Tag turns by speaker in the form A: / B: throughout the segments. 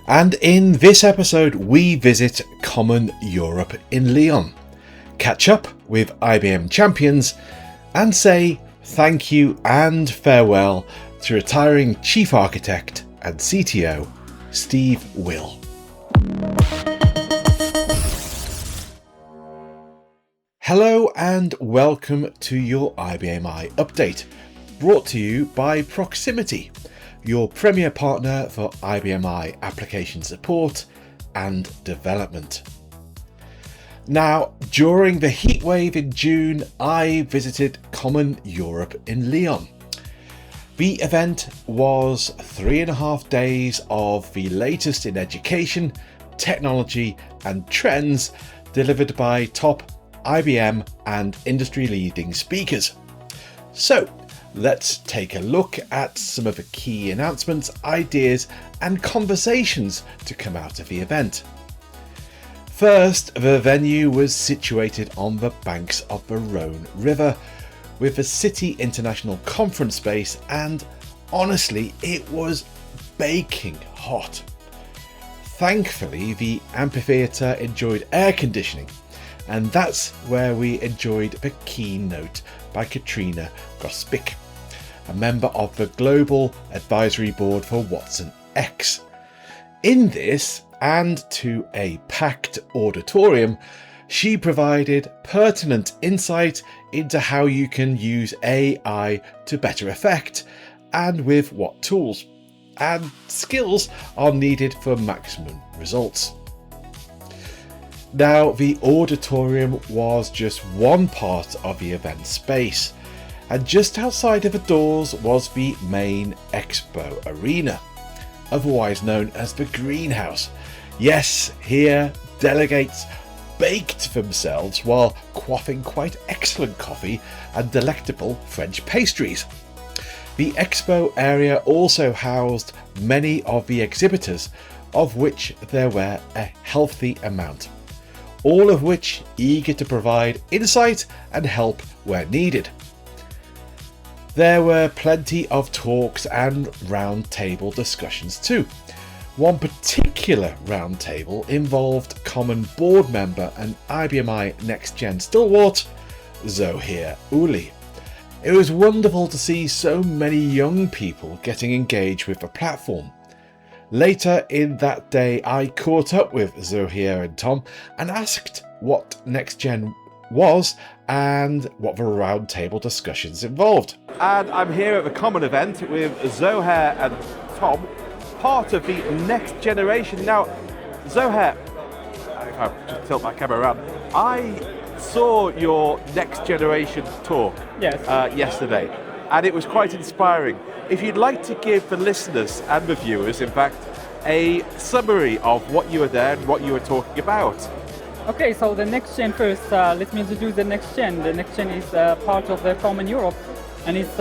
A: And in this episode, we visit Common Europe in Lyon, catch up with IBM Champions, and say thank you and farewell to retiring Chief Architect and CTO, Steve Will. Hello and welcome to your IBM I update, brought to you by Proximity, your premier partner for IBM I application support and development. Now, during the heatwave in June, I visited Common Europe in Lyon. The event was 3.5 days of the latest in education, technology and trends delivered by top IBM and industry-leading speakers. So let's take a look at some of the key announcements, ideas and conversations to come out of the event. First, the venue was situated on the banks of the Rhone River with the City International Conference Space, and honestly, it was baking hot. Thankfully, the amphitheatre enjoyed air conditioning, and that's where we enjoyed the keynote by Katrina Gospic, a member of the Global Advisory Board for Watson X. In this, and to a packed auditorium, she provided pertinent insight into how you can use AI to better effect, and with what tools and skills are needed for maximum results. Now, the auditorium was just one part of the event space, and just outside of the doors was the main expo arena, otherwise known as the greenhouse. Yes, here delegates baked themselves while quaffing quite excellent coffee and delectable French pastries. The expo area also housed many of the exhibitors, of which there were a healthy amount, all of which eager to provide insight and help where needed. There were plenty of talks and roundtable discussions too. One particular roundtable involved Common board member and IBM I Next Gen stalwart, Zouhair Oulli. It was wonderful to see so many young people getting engaged with the platform. Later in that day, I caught up with Zouhair and Tom and asked what Next Gen was and what the roundtable discussions involved. And I'm here at the Common event with Zouhair and Tom, part of the next generation. Now, Zouhair, if I just tilt my camera around, I saw your next generation talk yesterday, and it was quite inspiring. If you'd like to give the listeners and the viewers, in fact, a summary of what you were there and what you were talking about.
B: Okay, so the next gen first, let me introduce the next gen. The next gen is part of the Common Europe, and it's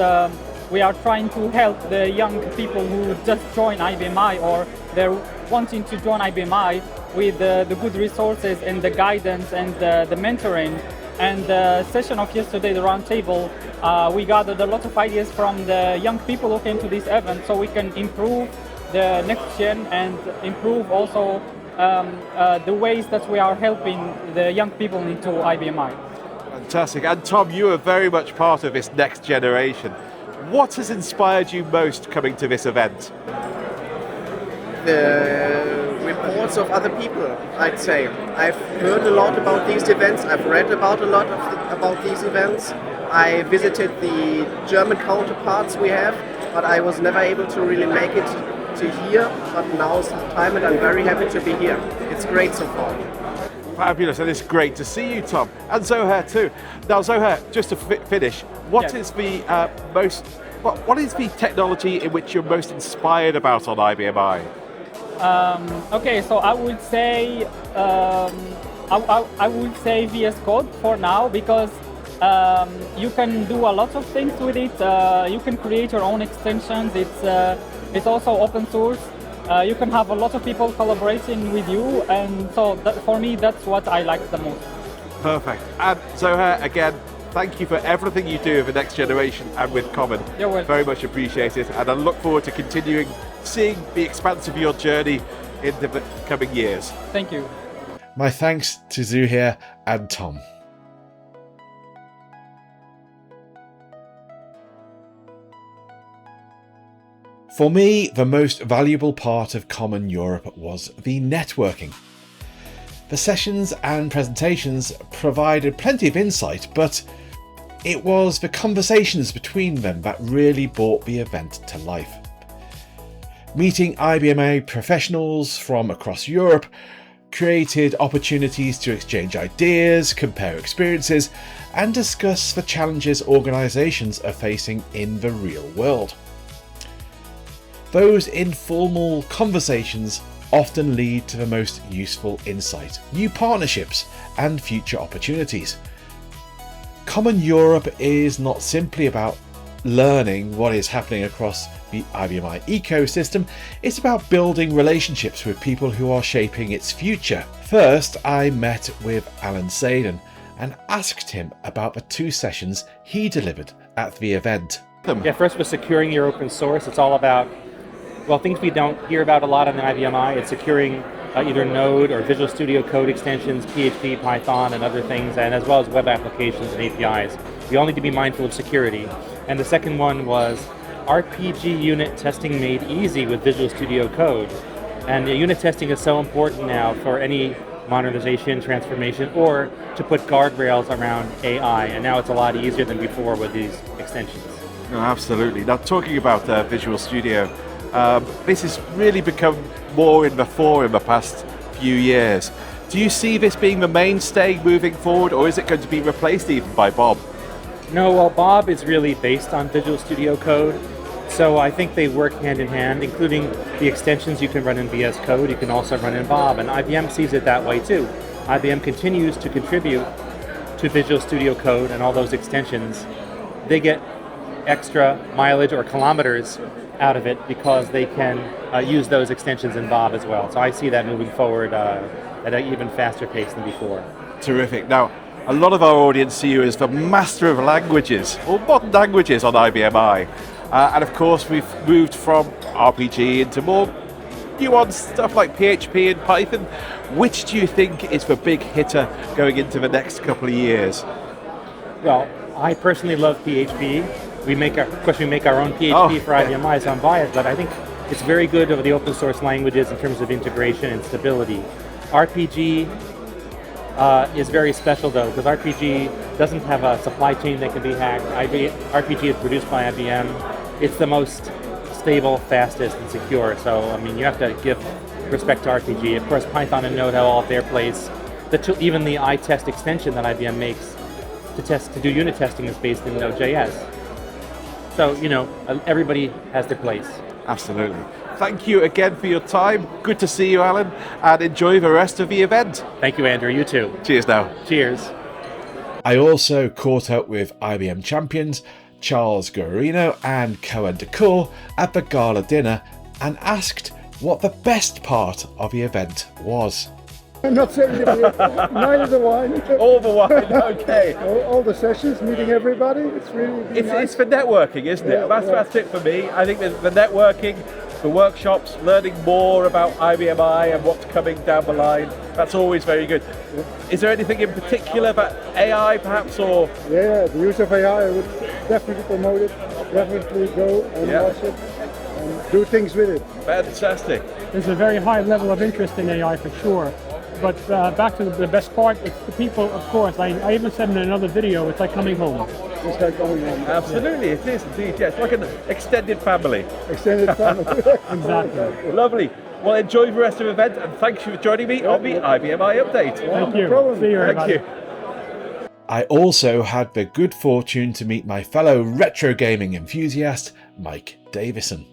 B: we are trying to help the young people who just join IBM I or they're wanting to join IBM I with the good resources and the guidance and the mentoring. And the session of yesterday, the roundtable, we gathered a lot of ideas from the young people who came to this event, so we can improve the next gen and improve also the ways that we are helping the young people into IBM I.
A: Fantastic. And Tom, you are very much part of this next generation. What has inspired you most coming to this event?
C: The reports of other people, I'd say. I've heard a lot about these events, I've read about a lot about these events. I visited the German counterparts we have, but I was never able to really make it to here, but now's the time and I'm very happy to be here. It's great so far.
A: Fabulous, and it's great to see you, Tom, and Zouhair too. Now, Zouhair, just to finish, what is the what is the technology in which you're most inspired about on IBM I?
B: Okay, so I would say I would say VS Code for now, because you can do a lot of things with it. You can create your own extensions. It's also open source. You can have a lot of people collaborating with you, and so for me, that's what I like the most.
A: Perfect. And Zouhair, again, thank you for everything you do with the next generation and with Common.
B: You're welcome.
A: Very much appreciated, and I look forward to continuing seeing the expanse of your journey
D: in the coming years.
B: Thank you.
A: My thanks to Zouhair and Tom. For me, the most valuable part of Common Europe was the networking. The sessions and presentations provided plenty of insight, but it was the conversations between them that really brought the event to life. Meeting IBMA professionals from across Europe created opportunities to exchange ideas, compare experiences, and discuss the challenges organisations are facing in the real world. Those informal conversations often lead to the most useful insight, new partnerships, and future opportunities. Common Europe is not simply about learning what is happening across the IBMI ecosystem, it's about building relationships with people who are shaping its future. First, I met with Alan Seidan and asked him about the 2 sessions he delivered at the event.
E: Yeah, first was securing your open source. It's all about, well, things we don't hear about a lot on the IBMI. It's securing either Node or Visual Studio Code extensions, PHP, Python, and other things, and as well as web applications and APIs. We all need to be mindful of security. And the second one was RPG unit testing made easy with Visual Studio Code. And unit testing is so important now for any modernization, transformation, or to put guardrails around AI. And now it's a lot easier than before with these extensions.
D: No, absolutely. Now, talking about Visual Studio, this has really become more in the fore in the past few years. Do you see this being the mainstay moving forward, or is it going to be replaced even by Bob?
E: No, well, Bob is really based on Visual Studio Code, so I think they work hand in hand, including the extensions you can run in VS Code, you can also run in Bob, and IBM sees it that way too. IBM continues to contribute to Visual Studio Code and all those extensions. They get extra mileage or kilometers out of it because they can use those extensions in Bob as well. So I see that moving forward at an even faster pace than before.
D: Terrific. Now, a lot of our audience see you as the master of languages, or modern languages on IBMI. And of course, we've moved from RPG into more nuanced stuff like PHP and Python. Which do you think is the big hitter going into the next couple of years?
E: Well, I personally love PHP. Of course, we make our own PHP for IBMI, so I'm biased, but I think it's very good over the open source languages in terms of integration and stability. RPG is very special though, because RPG doesn't have a supply chain that can be hacked. RPG is produced by IBM. It's the most stable, fastest, and secure. So, I mean, you have to give respect to RPG. Of course, Python and Node have all their place. Even the iTest extension that IBM makes to do unit testing is based in Node.js. So, you know, everybody has their place.
D: Absolutely. Thank you again for your time. Good to see you, Alan, and enjoy the rest of the event.
E: Thank you, Andrew. You too.
D: Cheers now.
E: Cheers.
A: I also caught up with IBM Champions, Charles Guarino and Koen Decorte at the Gala dinner and asked what the best part of the event was.
F: I'm not saying that neither the wine.
D: All the wine, okay.
F: All the sessions, meeting everybody. It's really nice.
D: It's for networking, isn't it? That's it for me. I think the networking, the workshops, learning more about IBMI and what's coming down the line, that's always very good. Is there anything in particular about AI perhaps, or?
F: Yeah, the use of AI, I would definitely promote it. Definitely go and watch it and do things with it.
D: Fantastic.
G: There's a very high level of interest in AI for sure. But back to the best part, it's the people, of course. I even said in another video, it's like coming home.
F: It's like coming home.
D: Absolutely, it is indeed. Yeah, it's like an extended family.
F: Extended family.
G: Exactly.
D: Lovely. Well, enjoy the rest of the event, and thank you for joining me on the IBMI update.
G: Thank you. See you, everybody.
D: Thank you.
A: I also had the good fortune to meet my fellow retro gaming enthusiast, Mike Davison.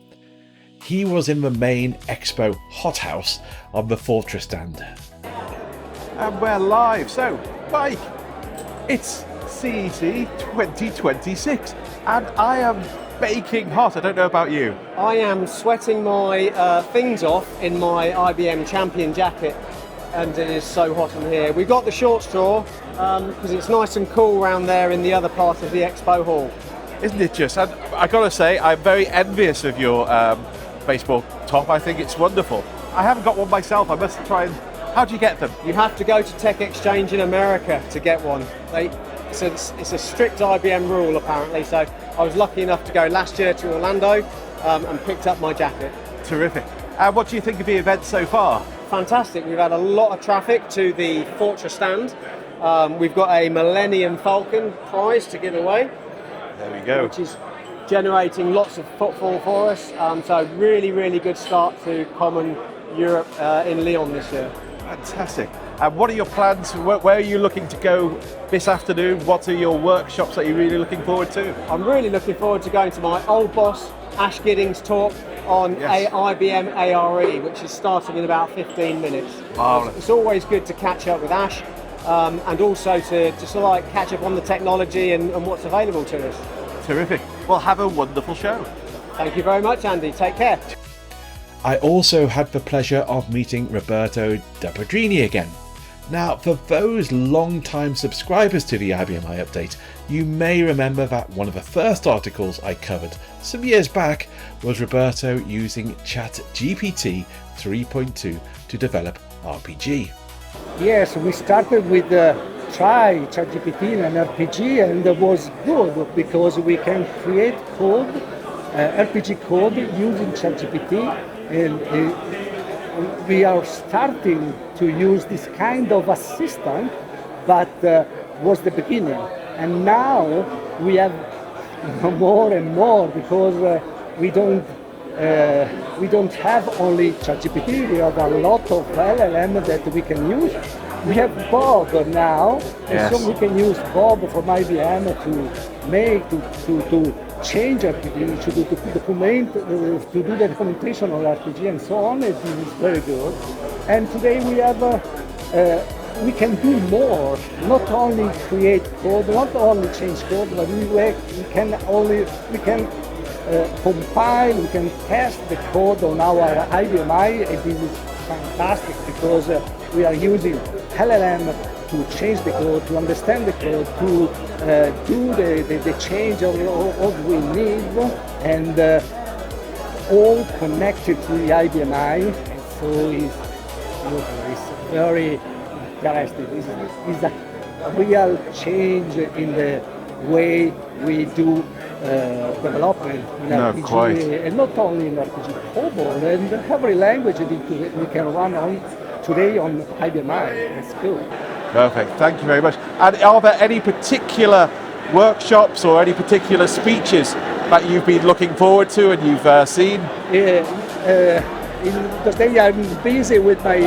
A: He was in the main expo hothouse of the Fortress stand.
D: And we're live. So, Mike, it's CEC 2026, and I am baking hot. I don't know about you.
H: I am sweating my things off in my IBM Champion jacket, and it is so hot in here. We've got the short straw because it's nice and cool around there in the other part of the expo hall.
D: Isn't it just? And I gotta say, I'm very envious of your baseball top. I think it's wonderful. I haven't got one myself. I must try and... How do you get them?
H: You have to go to Tech Exchange in America to get one. It's a strict IBM rule apparently, so I was lucky enough to go last year to Orlando and picked up my jacket.
D: Terrific. And what do you think of the event so far?
H: Fantastic. We've had a lot of traffic to the Fortress stand. We've got a Millennium Falcon prize to give away.
D: There we go.
H: Which is generating lots of footfall for us. So really good start to Common Europe in Lyon this year.
D: Fantastic. And what are your plans? Where are you looking to go this afternoon? What are your workshops that you're really looking forward to?
H: I'm really looking forward to going to my old boss, Ash Gidding's talk on IBM ARE, which is starting in about 15 minutes.
D: Marvelous.
H: It's always good to catch up with Ash and also to just like catch up on the technology and what's available to us.
D: Terrific. Well, have a wonderful show.
H: Thank you very much, Andy. Take care.
A: I also had the pleasure of meeting Roberto De Pedrini again. Now, for those long-time subscribers to the IBM I Update, you may remember that one of the first articles I covered some years back was Roberto using ChatGPT 3.2 to develop RPG.
I: Yes, we started with try ChatGPT and RPG, and it was good because we can create code, RPG code using ChatGPT, and we are starting to use this kind of assistant, but was the beginning. And now we have more and more because we don't have only ChatGPT. We have a lot of LLM that we can use. We have Bob now, and so we can use Bob from IBM to make to change RPG, to do the documentation on RPG and so on. It is very good. And today we have we can do more. Not only create code, not only change code, but we can compile, we can test the code on our IBMI. It is fantastic because we are using LLM to change the code, to understand the code, to do the change of what we need, and all connected to the IBMI. And so it's very interesting. It's a real change in the way we do development in RPG,
D: quite.
I: And not only in RPG, COBOL, and every language that we can run on today on IBMI. It's cool.
D: Perfect. Thank you very much. And are there any particular workshops or any particular speeches that you've been looking forward to and you've seen?
I: Because I'm busy with my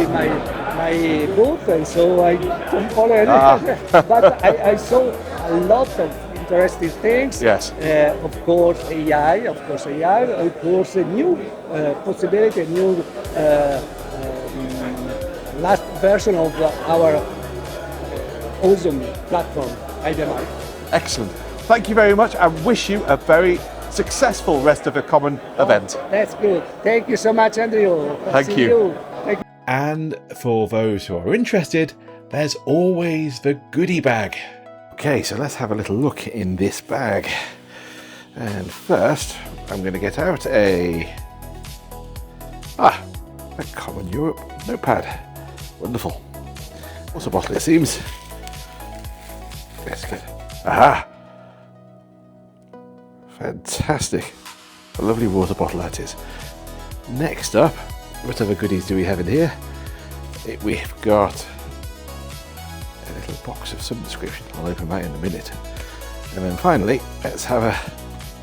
I: booth, and so I don't follow anything. But I saw a lot of interesting things.
D: Yes.
I: Of course, AI. Of course, a new possibility, a new last version of our awesome platform, IBM.
D: Excellent. Thank you very much. I wish you a very successful rest of the Common event.
I: That's good. Thank you so much, Andrew.
D: Thank you.
A: And for those who are interested, there's always the goodie bag. Okay, so let's have a little look in this bag. And first, I'm going to get out a Common Europe notepad. Wonderful. What's a bottle, it seems. Let's get. Aha! Fantastic. A lovely water bottle that is. Next up, what other goodies do we have in here? We've got a little box of some description. I'll open that in a minute. And then finally, let's have a...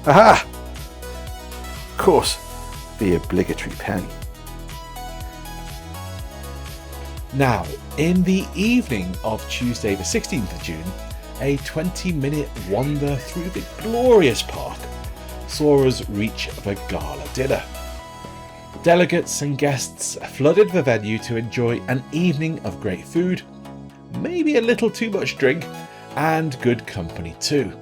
A: Aha! Of course, the obligatory pen. Now, in the evening of Tuesday the 16th of June, a 20-minute wander through the glorious park saw us reach the Gala dinner. Delegates and guests flooded the venue to enjoy an evening of great food, maybe a little too much drink, and good company too.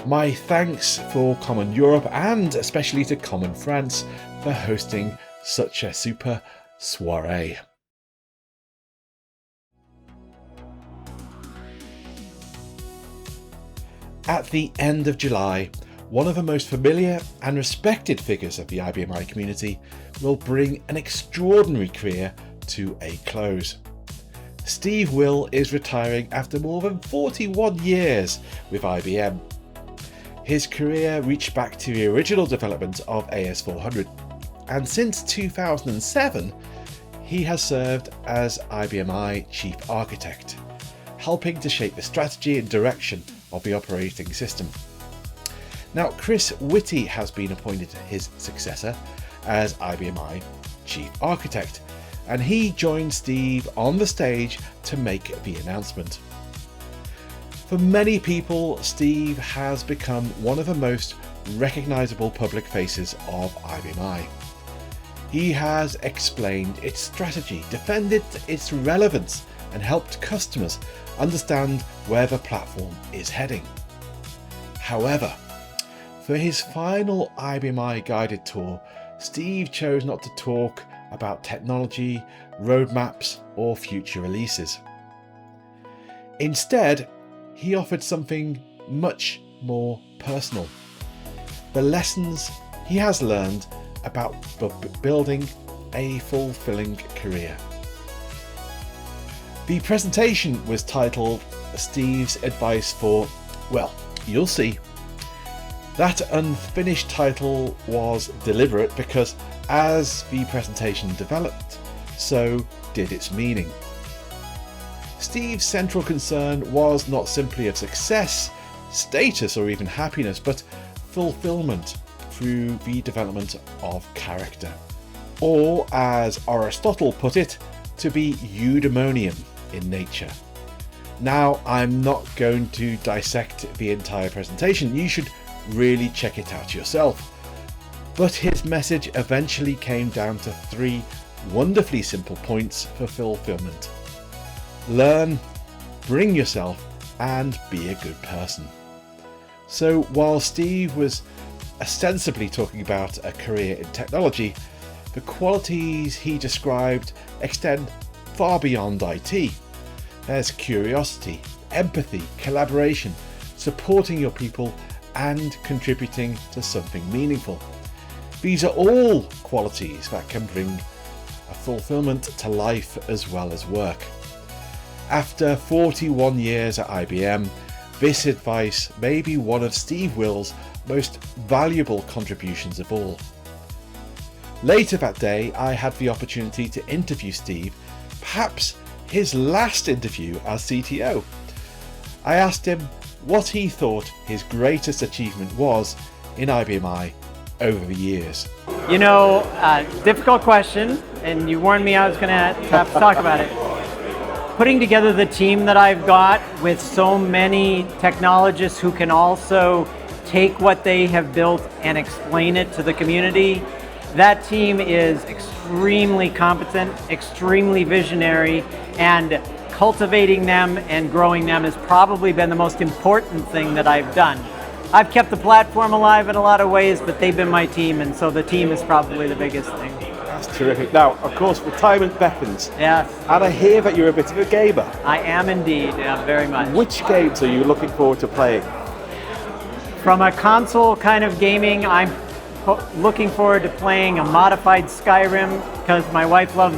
A: My thanks for Common Europe and especially to Common France for hosting such a super soiree. At the end of July, one of the most familiar and respected figures of the IBMI community, will bring an extraordinary career to a close. Steve Will is retiring after more than 41 years with IBM. His career reached back to the original development of AS400, and since 2007 he has served as IBMI Chief Architect, helping to shape the strategy and direction of the operating system. Now, Chris Whitty has been appointed his successor as IBMI Chief Architect, and he joined Steve on the stage to make the announcement. For many people, Steve has become one of the most recognisable public faces of IBMI. He has explained its strategy, defended its relevance, and helped customers understand where the platform is heading. However, for his final IBMI guided tour, Steve chose not to talk about technology, roadmaps, or future releases. Instead, he offered something much more personal: the lessons he has learned about building a fulfilling career. The presentation was titled Steve's Advice for, well, you'll see. That unfinished title was deliberate because as the presentation developed, so did its meaning. Steve's central concern was not simply of success, status, or even happiness, but fulfillment through the development of character. Or, as Aristotle put it, to be eudaimonian in nature. Now, I'm not going to dissect the entire presentation. You should really check it out yourself. But his message eventually came down to 3 wonderfully simple points for fulfillment: learn, bring yourself, and be a good person. So while Steve was ostensibly talking about a career in technology, the qualities he described extend far beyond IT. There's curiosity, empathy, collaboration, supporting your people, and contributing to something meaningful. These are all qualities that can bring a fulfillment to life as well as work. After 41 years at IBM, this advice may be one of Steve Will's most valuable contributions of all. Later that day, I had the opportunity to interview Steve, perhaps his last interview as CTO. I asked him what he thought his greatest achievement was in IBMI over the years.
J: You know, difficult question, and you warned me I was going to have to talk about it. Putting together the team that I've got with so many technologists who can also take what they have built and explain it to the community, that team is extremely competent, extremely visionary, and cultivating them and growing them has probably been the most important thing that I've done. I've kept the platform alive in a lot of ways, but they've been my team, and so the team is probably the biggest thing.
D: That's terrific. Now, of course, retirement beckons.
J: Yes.
D: And I hear that you're a bit of a gamer.
J: I am indeed, yeah, very much.
D: Which games are you looking forward to playing?
J: From a console kind of gaming, I'm looking forward to playing a modified Skyrim, because my wife loves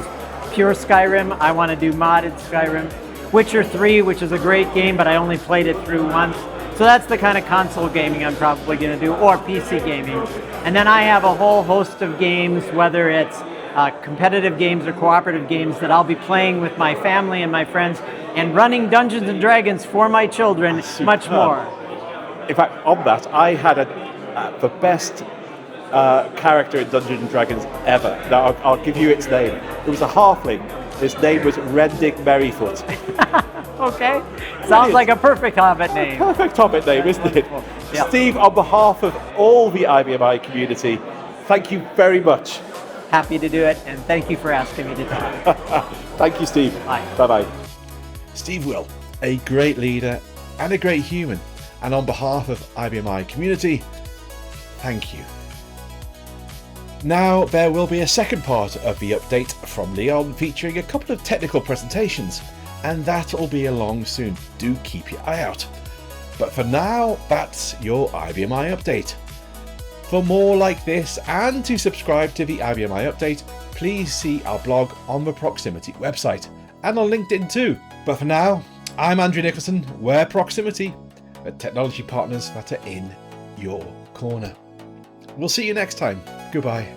J: pure Skyrim. I want to do modded Skyrim. Witcher 3, which is a great game, but I only played it through once. So that's the kind of console gaming I'm probably going to do, or PC gaming. And then I have a whole host of games, whether it's competitive games or cooperative games, that I'll be playing with my family and my friends, and running Dungeons and Dragons for my children, much more.
D: In fact, on that, I had the best character in Dungeons and Dragons ever. Now, I'll give you its name. It was a halfling. His name was Rendick Merryfoot.
J: Okay. Sounds like a perfect Hobbit name.
D: Perfect Hobbit name, isn't it?
J: Yep.
D: Steve, on behalf of all the IBMI community, thank you very much.
J: Happy to do it, and thank you for asking me to talk.
D: Thank you, Steve.
J: Bye.
D: Bye-bye.
A: Steve Will, a great leader and a great human, and on behalf of IBMI community, thank you. Now there will be a second part of the update from Lyon featuring a couple of technical presentations, and that will be along soon. Do keep your eye out. But for now, that's your IBMI update. For more like this and to subscribe to the IBMI update, please see our blog on the Proximity website and on LinkedIn too. But for now, I'm Andrew Nicholson, we're Proximity, the technology partners that are in your corner. We'll see you next time. Goodbye.